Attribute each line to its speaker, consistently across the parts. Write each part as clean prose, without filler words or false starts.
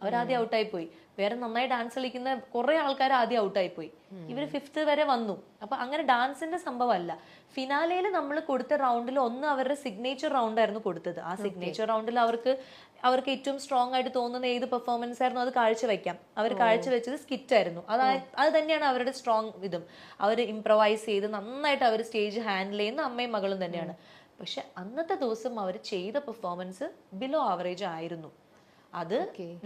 Speaker 1: അവരാദ്യം ഔട്ടായി പോയി. വേറെ നന്നായി ഡാൻസ് കളിക്കുന്ന കുറെ ആൾക്കാർ ആദ്യം ഔട്ടായി പോയി. ഇവര് 5th വരെ വന്നു. അപ്പൊ അങ്ങനെ ഡാൻസിന്റെ സംഭവമല്ല. ഫിനാലയിൽ നമ്മൾ കൊടുത്ത റൗണ്ടിൽ ഒന്ന് അവരുടെ സിഗ്നേച്ചർ റൗണ്ട് ആയിരുന്നു കൊടുത്തത്. ആ സിഗ്നേച്ചർ റൗണ്ടിൽ അവർക്ക് ഏറ്റവും സ്ട്രോങ് ആയിട്ട് തോന്നുന്ന ഏത് പെർഫോമൻസ് ആയിരുന്നു അത് കാഴ്ചവെക്കാം. അവർ കാഴ്ചവെച്ചത് സ്കിറ്റ് ആയിരുന്നു. അത് തന്നെയാണ് അവരുടെ സ്ട്രോങ് ഇതും. അവർ ഇംപ്രവൈസ് ചെയ്ത് നന്നായിട്ട് അവർ സ്റ്റേജ് ഹാൻഡിൽ ചെയ്യുന്ന അമ്മയും മകളും തന്നെയാണ്. പക്ഷെ അന്നത്തെ ദിവസം അവർ ചെയ്ത പെർഫോമൻസ് ബിലോ ആവറേജ് ആയിരുന്നു. അത്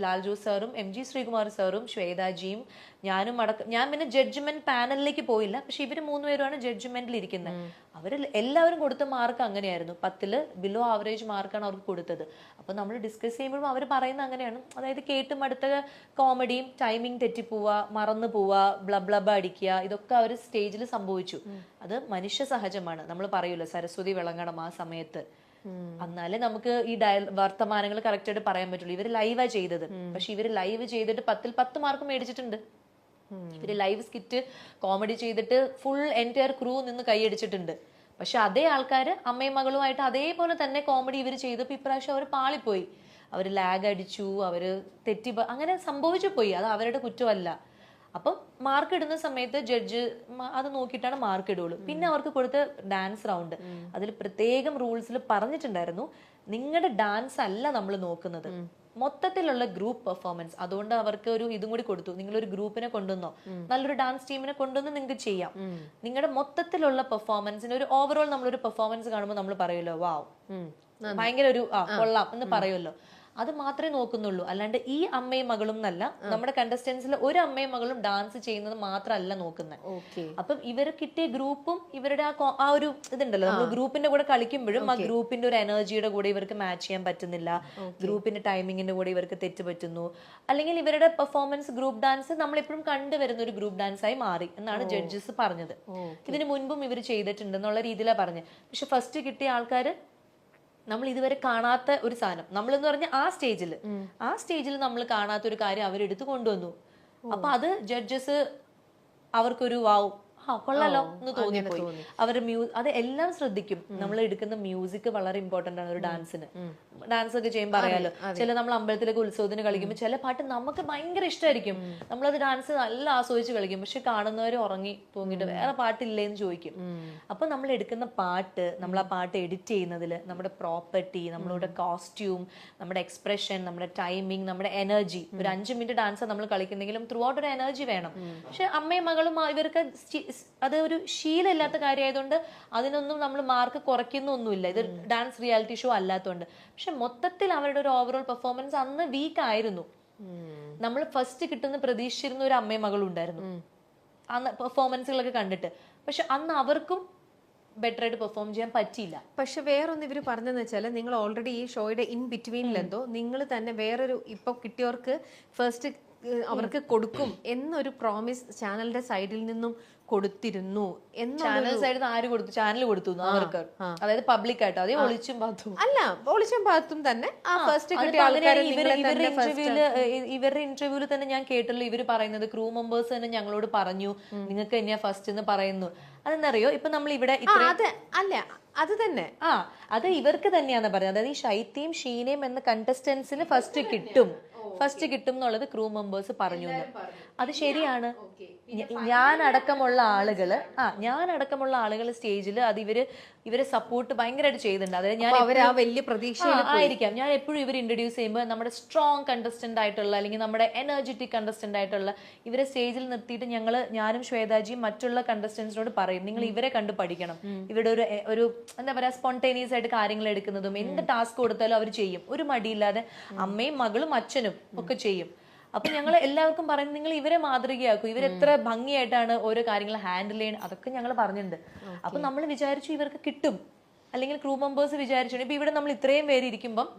Speaker 1: ലാൽ ജോസ് സാറും MG ശ്രീകുമാർ സാറും ശ്വേതാജിയും ഞാനും ഞാൻ പിന്നെ ജഡ്ജ്മെന്റ് പാനലിലേക്ക് പോയില്ല. പക്ഷെ ഇവര് 3 പേരുമാണ് ജഡ്ജ്മെന്റിൽ ഇരിക്കുന്നത്. അവര് എല്ലാവരും കൊടുത്ത മാർക്ക് അങ്ങനെയായിരുന്നു. 10ൽ ബിലോ ആവറേജ് മാർക്കാണ് അവർക്ക് കൊടുത്തത്. അപ്പൊ നമ്മൾ ഡിസ്കസ് ചെയ്യുമ്പോഴും അവർ പറയുന്നത് അങ്ങനെയാണ്. അതായത് കേട്ടും അടുത്ത കോമഡിയും ടൈമിംഗ് തെറ്റിപ്പോവുക, മറന്നു പോവുക, ബ്ലബ്ലബ അടിക്കുക, ഇതൊക്കെ അവർ സ്റ്റേജിൽ സംഭവിച്ചു. അത് മനുഷ്യ സഹജമാണ്. നമ്മൾ പറയൂല്ലോ സരസ്വതി വിളങ്ങണം ആ സമയത്ത്. എന്നാലേ നമുക്ക് ഈ വർത്തമാനങ്ങൾ കറക്റ്റ് ആയിട്ട് പറയാൻ പറ്റുള്ളൂ. ഇവര് ലൈവാ ചെയ്തത്. പക്ഷെ ഇവര് ലൈവ് ചെയ്തിട്ട് 10ൽ 10 മാർക്ക് മേടിച്ചിട്ടുണ്ട്. ഇവര് ലൈവ് സ്കിറ്റ് കോമഡി ചെയ്തിട്ട് ഫുൾ എൻറ്റയർ ക്രൂ നിന്ന് കൈയടിച്ചിട്ടുണ്ട്. പക്ഷെ അതേ ആൾക്കാര് അമ്മയും മകളുമായിട്ട് അതേപോലെ തന്നെ കോമഡി ഇവര് ചെയ്തപ്പോ ഇപ്രാവശ്യം അവർ പാളിപ്പോയി. അവര് ലാഗ് അടിച്ചു, അവര് തെറ്റി, അങ്ങനെ സംഭവിച്ചു പോയി. അത് അവരുടെ കുറ്റമല്ല. അപ്പം മാർക്ക് ഇടുന്ന സമയത്ത് ജഡ്ജ് അത് നോക്കിയിട്ടാണ് മാർക്ക് ഇടുള്ളൂ. പിന്നെ അവർക്ക് കൊടുത്ത ഡാൻസ് റൗണ്ട് അതിൽ പ്രത്യേകം റൂൾസിൽ പറഞ്ഞിട്ടുണ്ടായിരുന്നു, നിങ്ങളുടെ ഡാൻസ് അല്ല നമ്മൾ നോക്കുന്നത്, മൊത്തത്തിലുള്ള ഗ്രൂപ്പ് പെർഫോമൻസ്. അതുകൊണ്ട് അവർക്ക് ഒരു ഇതും കൂടി കൊടുത്തു, നിങ്ങളൊരു ഗ്രൂപ്പിനെ കൊണ്ടുവന്നോ, നല്ലൊരു ഡാൻസ് ടീമിനെ കൊണ്ടുവന്ന് നിങ്ങൾക്ക് ചെയ്യാം. നിങ്ങളുടെ മൊത്തത്തിലുള്ള പെർഫോമൻസിന് ഒരു ഓവറോൾ നമ്മളൊരു പെർഫോമൻസ് കാണുമ്പോൾ നമ്മൾ പറയുമല്ലോ വാവ് ഭയങ്കര ഒരു കൊള്ളാം എന്ന് പറയുമല്ലോ. അത് മാത്രമേ നോക്കുന്നുള്ളൂ. അല്ലാണ്ട് ഈ അമ്മയും മകളും എന്നല്ല, നമ്മുടെ കണ്ടസ്റ്റൻസിൽ ഒരു അമ്മയും മകളും ഡാൻസ് ചെയ്യുന്നത് മാത്രമല്ല നോക്കുന്നത്. അപ്പം ഇവര് കിട്ടിയ ഗ്രൂപ്പും ഇവരുടെ ആ ഒരു ഇതുണ്ടല്ലോ, നമ്മൾ ഗ്രൂപ്പിന്റെ കൂടെ കളിക്കുമ്പോഴും ആ ഗ്രൂപ്പിന്റെ ഒരു എനർജിയുടെ കൂടെ ഇവർക്ക് മാച്ച് ചെയ്യാൻ പറ്റുന്നില്ല, ഗ്രൂപ്പിന്റെ ടൈമിങ്ങിന്റെ കൂടെ ഇവർക്ക് തെറ്റ് പറ്റുന്നു, അല്ലെങ്കിൽ ഇവരുടെ പെർഫോമൻസ് ഗ്രൂപ്പ് ഡാൻസ് നമ്മളെപ്പോഴും കണ്ടുവരുന്ന ഒരു ഗ്രൂപ്പ് ഡാൻസ് ആയി മാറി എന്നാണ് ജഡ്ജസ് പറഞ്ഞത്. ഇതിനു മുൻപും ഇവർ ചെയ്തിട്ടുണ്ട് എന്നുള്ള രീതിയിലാണ് പറഞ്ഞത്. പക്ഷെ ഫസ്റ്റ് കിട്ടിയ ആൾക്കാര് നമ്മൾ ഇതുവരെ കാണാത്ത ഒരു സാധനം, നമ്മളെന്ന് പറഞ്ഞ ആ സ്റ്റേജിൽ നമ്മൾ കാണാത്ത ഒരു കാര്യം അവരെടുത്ത് കൊണ്ടുവന്നു. അപ്പൊ അത് ജഡ്ജസ് അവർക്കൊരു വാവ് കൊള്ളാലോ എന്ന് തോന്നിപ്പോയി. അവരുടെ അത് എല്ലാം ശ്രദ്ധിക്കും. നമ്മൾ എടുക്കുന്ന മ്യൂസിക് വളരെ ഇമ്പോർട്ടന്റ് ആണ് ഒരു ഡാൻസിന്. ഡാൻസ് ഒക്കെ ചെയ്യുമ്പോൾ അറിയാലോ, ചില നമ്മൾ അമ്പലത്തിലൊക്കെ ഉത്സവത്തിന് കളിക്കുമ്പോൾ ചില പാട്ട് നമുക്ക് ഭയങ്കര ഇഷ്ടമായിരിക്കും, നമ്മളത് ഡാൻസ് നല്ല ആസ്വദിച്ച് കളിക്കും. പക്ഷെ കാണുന്നവർ ഉറങ്ങി തൂങ്ങിട്ട് വേറെ പാട്ടില്ലേന്ന് ചോദിക്കും. അപ്പൊ നമ്മൾ എടുക്കുന്ന പാട്ട്, നമ്മൾ ആ പാട്ട് എഡിറ്റ് ചെയ്യുന്നതിൽ നമ്മുടെ പ്രോപ്പർട്ടി, നമ്മളുടെ കോസ്റ്റ്യൂം, നമ്മുടെ എക്സ്പ്രഷൻ, നമ്മുടെ ടൈമിങ്, നമ്മുടെ എനർജി, ഒരു 5 മിനിറ്റ് ഡാൻസ് നമ്മൾ കളിക്കുന്നെങ്കിലും ത്രൂ ഔട്ട് ഒരു എനർജി വേണം. പക്ഷെ അമ്മയും മകളും ഇവർക്ക് അത് ഒരു ശീലമില്ലാത്ത കാര്യമായതുകൊണ്ട് അതിനൊന്നും നമ്മൾ മാർക്ക് കുറയ്ക്കുന്നൊന്നുമില്ല. ഇത് ഡാൻസ് റിയാലിറ്റി ഷോ അല്ലാത്തതുകൊണ്ട്. പക്ഷെ മൊത്തത്തിൽ അവരുടെ ഒരു ഓവറോൾ പെർഫോമൻസ് അന്ന് വീക്ക് ആയിരുന്നു. നമ്മൾ ഫസ്റ്റ് കിട്ടുന്ന പ്രതീക്ഷിച്ചിരുന്ന ഒരു അമ്മയും മകളും ഉണ്ടായിരുന്നു അന്ന് പെർഫോമൻസുകളൊക്കെ കണ്ടിട്ട്. പക്ഷെ അന്ന് അവർക്കും ബെറ്റർ ആയിട്ട് പെർഫോം ചെയ്യാൻ പറ്റിയില്ല.
Speaker 2: പക്ഷെ വേറൊന്ന് ഇവർ പറഞ്ഞതെന്ന് വെച്ചാൽ, നിങ്ങൾ ഓൾറെഡി ഈ ഷോയുടെ ഇൻ ബിറ്റ്വീനിലെന്തോ നിങ്ങൾ തന്നെ വേറൊരു ഇപ്പൊ കിട്ടിയവർക്ക് ഫസ്റ്റ് അവർക്ക് കൊടുക്കും എന്നൊരു പ്രോമിസ് ചാനലിന്റെ സൈഡിൽ നിന്നും കൊടുത്തിരുന്നു.
Speaker 1: ചാനൽ സൈഡിൽ ആര് കൊടുത്തു? ചാനൽ കൊടുത്തു അവർക്ക്, അതായത് പബ്ലിക് ആയിട്ട്. അതേ ഒളിച്ചും പാത്തും
Speaker 2: അല്ല, ഒളിച്ചും പാത്തും തന്നെ
Speaker 1: ഇവരുടെ ഇന്റർവ്യൂവിൽ തന്നെ ഞാൻ കേട്ടല്ലോ ഇവര് പറയുന്നത്, ക്രൂ മെമ്പേഴ്സ് തന്നെ ഞങ്ങളോട് പറഞ്ഞു നിങ്ങൾക്ക് തന്നെയാ ഫസ്റ്റ് എന്ന് പറയുന്നു. അതെന്നറിയോ, ഇപ്പൊ നമ്മൾ ഇവിടെ
Speaker 2: അല്ല അത് തന്നെ
Speaker 1: അത് ഇവർക്ക് തന്നെയാന്ന് പറയുന്നത്. അതായത് ഈ ഷൈത്തിയും ഷീനയും എന്ന കണ്ടസ്റ്റൻസിന് ഫസ്റ്റ് കിട്ടും എന്നുള്ളത് ക്രൂ മെമ്പേഴ്സ് പറഞ്ഞു. അത് ശരിയാണ്. ഞാനടക്കമുള്ള ആളുകൾ സ്റ്റേജിൽ അത് ഇവരെ സപ്പോർട്ട് ഭയങ്കരമായിട്ട് ചെയ്യുന്നുണ്ട്. അതായത് ഞാൻ
Speaker 2: വലിയ പ്രതീക്ഷ
Speaker 1: ആയിരിക്കാം. ഞാൻ എപ്പോഴും ഇവർ ഇൻട്രൊഡ്യൂസ് ചെയ്യുമ്പോൾ നമ്മുടെ സ്ട്രോങ് കണ്ടസ്റ്റന്റ് ആയിട്ടുള്ള അല്ലെങ്കിൽ നമ്മുടെ എനർജറ്റിക് കണ്ടസ്റ്റന്റ് ആയിട്ടുള്ള ഇവരെ സ്റ്റേജിൽ നിർത്തിയിട്ട് ഞാനും ശ്വേതാജിയും മറ്റുള്ള കണ്ടസ്റ്റൻസിനോട് പറയും, നിങ്ങൾ ഇവരെ കണ്ട് പഠിക്കണം. ഇവരുടെ ഒരു എന്താ പറയാ സ്പോണ്ടേനിയസ് ആയിട്ട് കാര്യങ്ങൾ എടുക്കുന്നതും എന്ത് ടാസ്ക് കൊടുത്താലും അവർ ചെയ്യും, ഒരു മടിയില്ലാതെ. അമ്മയും മകളും അച്ഛനും ഒക്കെ ചെയ്യും. അപ്പൊ ഞങ്ങൾ എല്ലാവർക്കും പറയുന്നത്, നിങ്ങൾ ഇവരെ മാതൃകയാക്കും, ഇവരെത്ര ഭംഗിയായിട്ടാണ് ഓരോ കാര്യങ്ങൾ ഹാൻഡിൽ ചെയ്യുന്നത്, അതൊക്കെ ഞങ്ങൾ പറഞ്ഞിട്ടുണ്ട്. അപ്പൊ നമ്മൾ വിചാരിച്ചു ഇവർക്ക് കിട്ടും, അല്ലെങ്കിൽ ക്രൂ മെമ്പേഴ്സ് വിചാരിച്ചു. ഇപ്പൊ ഇവിടെ നമ്മൾ ഇത്രയും പേര് ഇരിക്കുമ്പം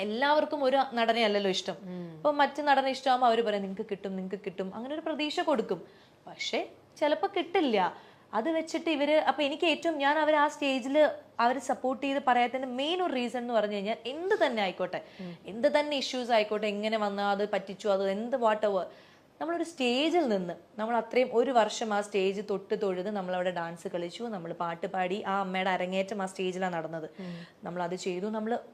Speaker 1: എല്ലാവർക്കും ഒരു നടനെ അല്ലല്ലോ ഇഷ്ടം. അപ്പൊ മറ്റു നടനെ ഇഷ്ടമാകുമ്പോൾ അവര് പറയും നിങ്ങൾക്ക് കിട്ടും, അങ്ങനെ ഒരു പ്രതീക്ഷ കൊടുക്കും. പക്ഷെ ചിലപ്പോ കിട്ടില്ല. അത് വെച്ചിട്ട് ഇവര് അപ്പൊ എനിക്ക് ഏറ്റവും ഞാൻ അവർ ആ സ്റ്റേജിൽ അവർ സപ്പോർട്ട് ചെയ്ത് പറയാത്തതിന്റെ മെയിൻ ഒരു റീസൺ എന്ന് പറഞ്ഞു കഴിഞ്ഞാൽ, എന്ത് തന്നെ ആയിക്കോട്ടെ, എന്ത് തന്നെ ഇഷ്യൂസ് ആയിക്കോട്ടെ, എങ്ങനെ വന്നാൽ അത് പറ്റിച്ചു, അത് എന്ത് വാട്ട് എവർ, നമ്മളൊരു സ്റ്റേജിൽ നിന്ന് നമ്മൾ അത്രയും ഒരു വർഷം ആ സ്റ്റേജ് തൊട്ട് തൊഴുത് നമ്മളവിടെ ഡാൻസ് കളിച്ചു, നമ്മൾ പാട്ട് പാടി, ആ അമ്മയുടെ അരങ്ങേറ്റം ആ സ്റ്റേജിലാണ് നടന്നത്. നമ്മൾ അത് ചെയ്തു.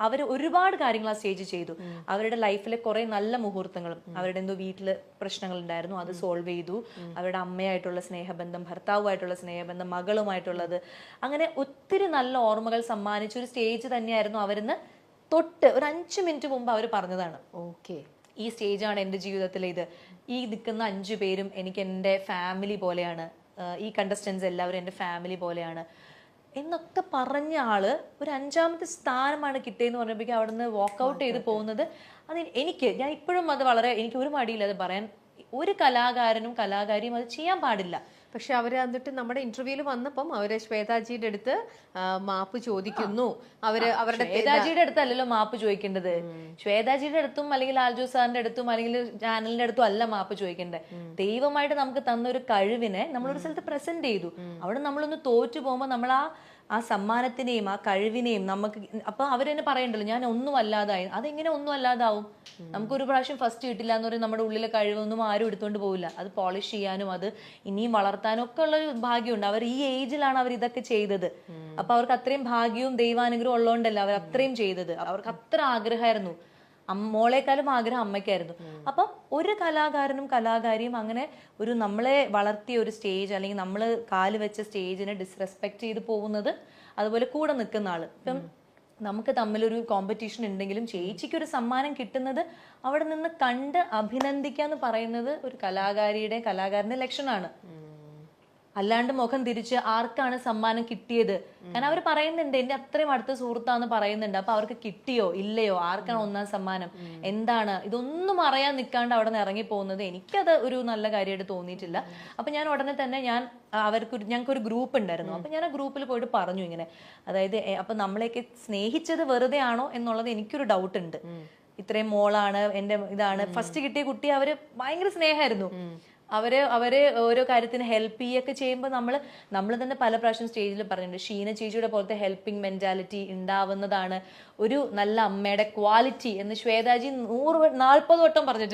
Speaker 1: അവർ ഒരുപാട് കാര്യങ്ങൾ ആ സ്റ്റേജ് ചെയ്തു. അവരുടെ ലൈഫിലെ കുറെ നല്ല മുഹൂർത്തങ്ങളും, അവരുടെ എന്തോ വീട്ടില് പ്രശ്നങ്ങൾ ഉണ്ടായിരുന്നു, അത് സോൾവ് ചെയ്തു. അവരുടെ അമ്മയായിട്ടുള്ള സ്നേഹബന്ധം, ഭർത്താവുമായിട്ടുള്ള സ്നേഹബന്ധം, മകളുമായിട്ടുള്ളത്, അങ്ങനെ ഒത്തിരി നല്ല ഓർമ്മകൾ സമ്മാനിച്ച ഒരു സ്റ്റേജ് തന്നെയായിരുന്നു. അവരിന്ന് തൊട്ട് ഒരു 5 മിനിറ്റ് മുമ്പ് അവർ പറഞ്ഞതാണ്,
Speaker 2: ഓക്കെ,
Speaker 1: ഈ സ്റ്റേജാണ് എൻ്റെ ജീവിതത്തിലെ ഇത്, ഈ നിൽക്കുന്ന 5 പേരും എനിക്ക് എൻ്റെ ഫാമിലി പോലെയാണ്, ഈ കണ്ടസ്റ്റൻസ് എല്ലാവരും എൻ്റെ ഫാമിലി പോലെയാണ് എന്നൊക്കെ പറഞ്ഞ ആള് ഒരു 5ാമത്തെ സ്ഥാനമാണ് കിട്ടിയെന്ന് പറഞ്ഞപ്പോഴേക്കും അവിടെ നിന്ന് വാക്കൗട്ട് ചെയ്ത് പോകുന്നത്. അത് ഞാൻ ഇപ്പോഴും അത് എനിക്ക് ഒരു മടിയില്ല അത് പറയാൻ. ഒരു കലാകാരനും കലാകാരിയും അത് ചെയ്യാൻ പാടില്ല.
Speaker 2: പക്ഷെ അവര് എന്നിട്ട് നമ്മുടെ ഇന്റർവ്യൂല് വന്നപ്പം അവര് ശ്വേതാജിയുടെ അടുത്ത് മാപ്പ് ചോദിക്കുന്നു. അവരുടെ
Speaker 1: ശ്വേതാജിയുടെ അടുത്തല്ലല്ലോ മാപ്പ് ചോദിക്കേണ്ടത്. ശ്വേതാജിയുടെ അടുത്തും അല്ലെങ്കിൽ ആൽജോ സാറിന്റെ അടുത്തും അല്ലെങ്കിൽ ചാനലിന്റെ അടുത്തും അല്ല മാപ്പ് ചോദിക്കേണ്ടത്. ദൈവമായിട്ട് നമുക്ക് തന്ന ഒരു കഴിവിനെ നമ്മളൊരു സ്ഥലത്ത് പ്രസന്റ് ചെയ്തു. അവിടെ നമ്മളൊന്ന് തോറ്റു പോകുമ്പോൾ നമ്മൾ ആ സമ്മാനത്തിനെയും ആ കഴിവിനെയും നമുക്ക് അപ്പൊ അവരെന്നെ പറയണ്ടല്ലോ ഞാൻ ഒന്നും അല്ലാതായി. അതെങ്ങനെ ഒന്നും അല്ലാതാവും? നമുക്കൊരു പ്രാവശ്യം ഫസ്റ്റ് കിട്ടില്ല എന്ന് പറയും, നമ്മുടെ ഉള്ളിലെ കഴിവൊന്നും ആരും എടുത്തോണ്ട് പോകില്ല. അത് പോളിഷ് ചെയ്യാനും അത് ഇനിയും വളർത്താനും ഒക്കെ ഉള്ള ഭാഗ്യമുണ്ട്. അവർ ഈ ഏജിലാണ് അവർ ഇതൊക്കെ ചെയ്തത്. അപ്പൊ അവർക്ക് അത്രയും ഭാഗ്യവും ദൈവാനുഗ്രഹം ഉള്ളതുകൊണ്ടല്ല അവർ അത്രയും ചെയ്തത്. അവർക്ക് അത്ര ആഗ്രഹമായിരുന്നു. മോളെക്കാളും ആഗ്രഹം അമ്മയ്ക്കായിരുന്നു. അപ്പം ഒരു കലാകാരനും കലാകാരിയും അങ്ങനെ ഒരു നമ്മളെ വളർത്തിയ ഒരു സ്റ്റേജ് അല്ലെങ്കിൽ നമ്മൾ കാല് വെച്ച സ്റ്റേജിനെ ഡിസ്റെസ്പെക്ട് ചെയ്ത് പോകുന്നത്, അതുപോലെ കൂടെ നിൽക്കുന്ന ആള്. ഇപ്പം നമുക്ക് തമ്മിലൊരു കോമ്പറ്റീഷൻ ഉണ്ടെങ്കിലും ചേച്ചിക്ക് ഒരു സമ്മാനം കിട്ടുന്നത് അവിടെ നിന്ന് കണ്ട് അഭിനന്ദിക്കാന്ന് പറയുന്നത് ഒരു കലാകാരന്റെ ലക്ഷണമാണ്. അല്ലാണ്ട് മുഖം തിരിച്ച് ആർക്കാണ് സമ്മാനം കിട്ടിയത്, കാരണം അവർ പറയുന്നുണ്ട് എന്റെ അത്രയും അടുത്ത സുഹൃത്താന്ന് പറയുന്നുണ്ട്. അപ്പൊ അവർക്ക് കിട്ടിയോ ഇല്ലയോ, ആർക്കാണ് 1ാം സമ്മാനം, എന്താണ്, ഇതൊന്നും അറിയാൻ നിൽക്കാണ്ട് അവിടെ നിന്ന് ഇറങ്ങി പോകുന്നത് എനിക്കത് ഒരു നല്ല കാര്യമായിട്ട് തോന്നിയിട്ടില്ല. അപ്പൊ ഞാൻ ഉടനെ തന്നെ ഞങ്ങൾക്കൊരു ഗ്രൂപ്പ് ഉണ്ടായിരുന്നു. അപ്പൊ ഞാൻ ആ ഗ്രൂപ്പിൽ പോയിട്ട് പറഞ്ഞു ഇങ്ങനെ, അതായത് അപ്പൊ നമ്മളെയൊക്കെ സ്നേഹിച്ചത് വെറുതെ ആണോ എന്നുള്ളത് എനിക്കൊരു ഡൗട്ട് ഉണ്ട്. ഇത്രയും മോളാണ് എന്റെ ഇതാണ് ഫസ്റ്റ് കിട്ടിയ കുട്ടി, അവര് ഭയങ്കര സ്നേഹമായിരുന്നു. അവര് ഓരോ കാര്യത്തിന് ഹെൽപ്പ് ചെയ്യൊക്കെ ചെയ്യുമ്പോൾ നമ്മൾ തന്നെ പല പ്രാവശ്യം സ്റ്റേജിൽ പറഞ്ഞിട്ടുണ്ട്, ഷീന ചേച്ചിയുടെ പോലത്തെ ഹെൽപ്പിംഗ് മെന്റാലിറ്റി ഉണ്ടാവുന്നതാണ് ഒരു നല്ല അമ്മയുടെ ക്വാളിറ്റി എന്ന് ശ്വേതാജി 40 വട്ടം പറഞ്ഞിട്ടുണ്ട്.